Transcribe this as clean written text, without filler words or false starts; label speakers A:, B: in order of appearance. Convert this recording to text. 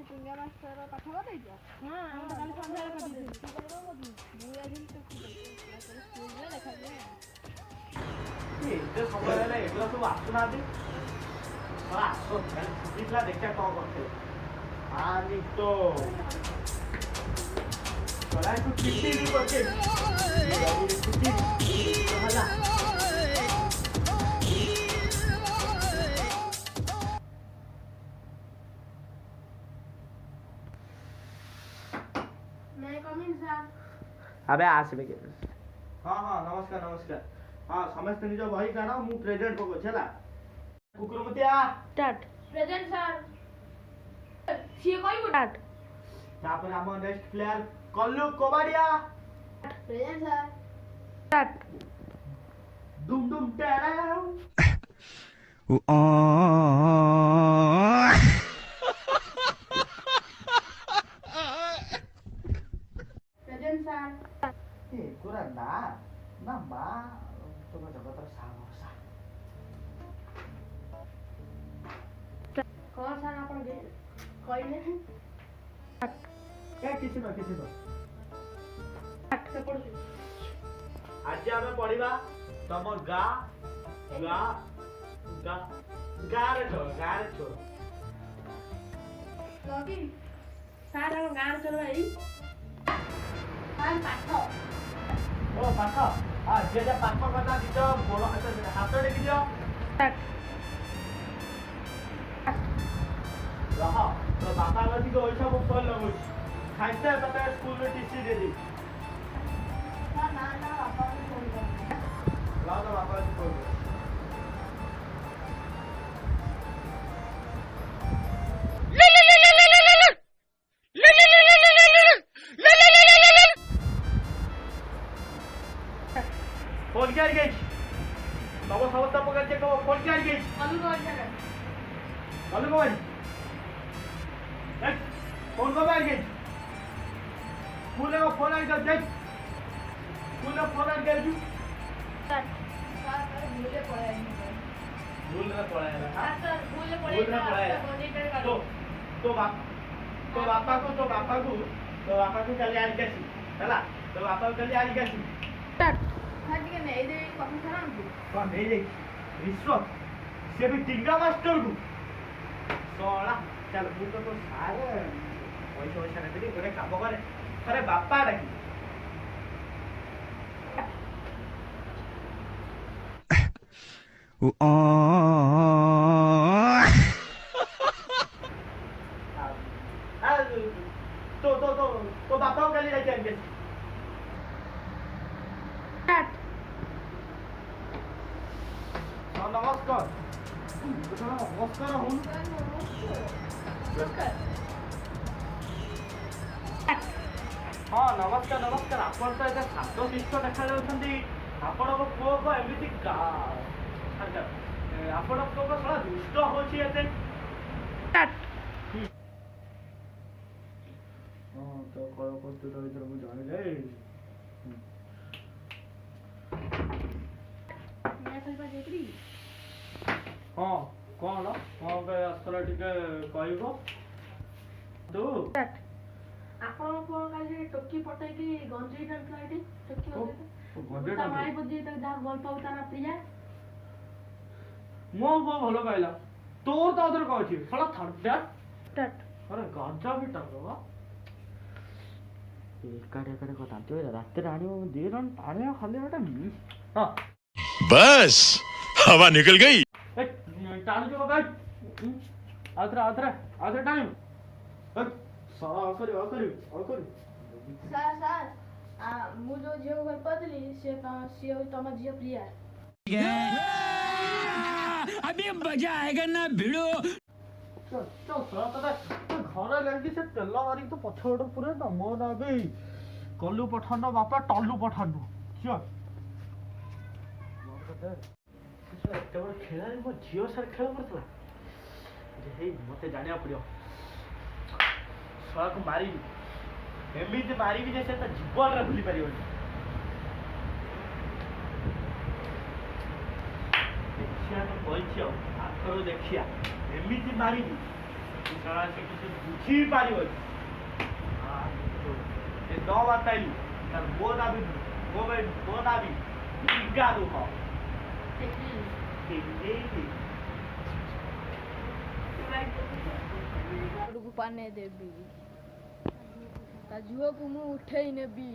A: ଟୁଙ୍ଗା master ପାଠ କରିଦେଇଛ? ହଁ ଆମେ ତ କାଲି ସନ୍ଧ୍ୟାରେ କରିଦେଇଛୁ। ତୁ କଣ କରୁଛୁ? ମୁଁ ଯାଇଥିଲି ତ ସ୍କୁଲରେ ଦେଖାଯିବ।
B: ଏତେ ସମୟ ହେଲେ ଏଗୁলো ସବୁ ଆସୁନାହାନ୍ତି। ଆସ ଛୁଟି ଥିଲା ଦେଖିବା କ'ଣ କରିଥିଲେ। ଆନି ତ ତୁ ଛୁଟି ବି କରିଛେ ଛୁଟି ହେଲା। अबे आसबे के हाँ हाँ नमस्कार नमस्कार हाँ समस्त निज बही काढ़ मु प्रेजेंट पकाउछि हला कुकुरमतिया
A: स्टार्ट प्रेजेंट सर सिए कहबो स्टार्ट
B: तापर हम next player Kallu Kobadia
A: present sir start
B: दुम दुम टेरा
A: प्रेजेंट सर
B: ए कुरा ना ना मा तुम जगतर सामोसा
A: कौन सर आपण कहले
B: क्या किसी न
A: से पढु
B: आज आमे पढिबा तम गा गा गा गारे छो
A: लगी सर हम गान चलवाई सर पाठ
B: ओ पाठ आ जे पाठ करना दिजो गोड़ हाथ टेकी दियो रह तो बापा गति को ओइसा को फोन लगो खाइते तते स्कूल में टीसी दे दी
A: ना पापा को फोन कर
B: लाओ तो बापा को फोन फोन क्या गई बाबा सब तब पकड़ के फोन क्या गई
A: कलू को जगह
B: कलू को फोन को बैठ गई स्कूल में फोन आ गया जज स्कूल में फोन आ गया जू
A: सर भूले पड़े
B: भूल में पड़ा है हां
A: सर भूले
B: भूल में पड़ा है तो बापा को चले आज कैसी हैला तो बापा को चले आज कैसी
A: सर ठीक है नहीं दे कौन सर
B: कौन नहीं दे रिश्वत से भी टिंगा मास्टर को सोला चल तू तो सारे पैसा नहीं दे गोटे काम करे अरे बापा डाकी तो बापा को कल लेके आएंगे नमस्कार नमस्कार हूँ हाँ नमस्कार नमस्कार आपण तो एटा शांत शिष्ट देखा जाउछंती आपण को पुओ को एमिति आपण को थोड़ा दुष्ट होछि एते हां तो कल को तो इधर मु जानिले
A: मैं कल पर देखली
B: हाँ कौन पे आसला टिके कहबो तू
A: आपण को काली टोकी पटे की गंजी डालला एटी टोकी
B: गंजी
A: ता माई बुद्धि त जा गोल पाउ ता ना प्रिया
B: मो भलो कहला तोर तो उधर कहछि साला थर्ड
A: स्टार्ट
B: अरे गांजा भी टांगवा एकाडे को तांती रात रे आनी दे रन पानी खाली बेटा हां
C: बस हवा निकल गई
B: टाइम जो भाई आधरा टाइम सर
A: मु जो झियो घर पतली से तम झियो प्रिया
C: अभी मजा आएगा ना भिड़ो
B: घर लगी से तेल मारी तो पछड़ पूरे नम ना भी कलू पठान बापा टलू पठान क्यों एत बड़ खेल मो झील सार खेल करता मत जाना पड़ो को मारी एमती मारी जे से जीवन रे भूली पार देखिया तो कही आखर देखिया एमती मारी सारा से कुछ बुझी पारिबो ए दो बताइलु तर वो दाबी इगा दो हो
A: ପାନେ ଦେବି ତା ଝିଅକୁ ମୁଁ ଉଠେଇ ନେବି।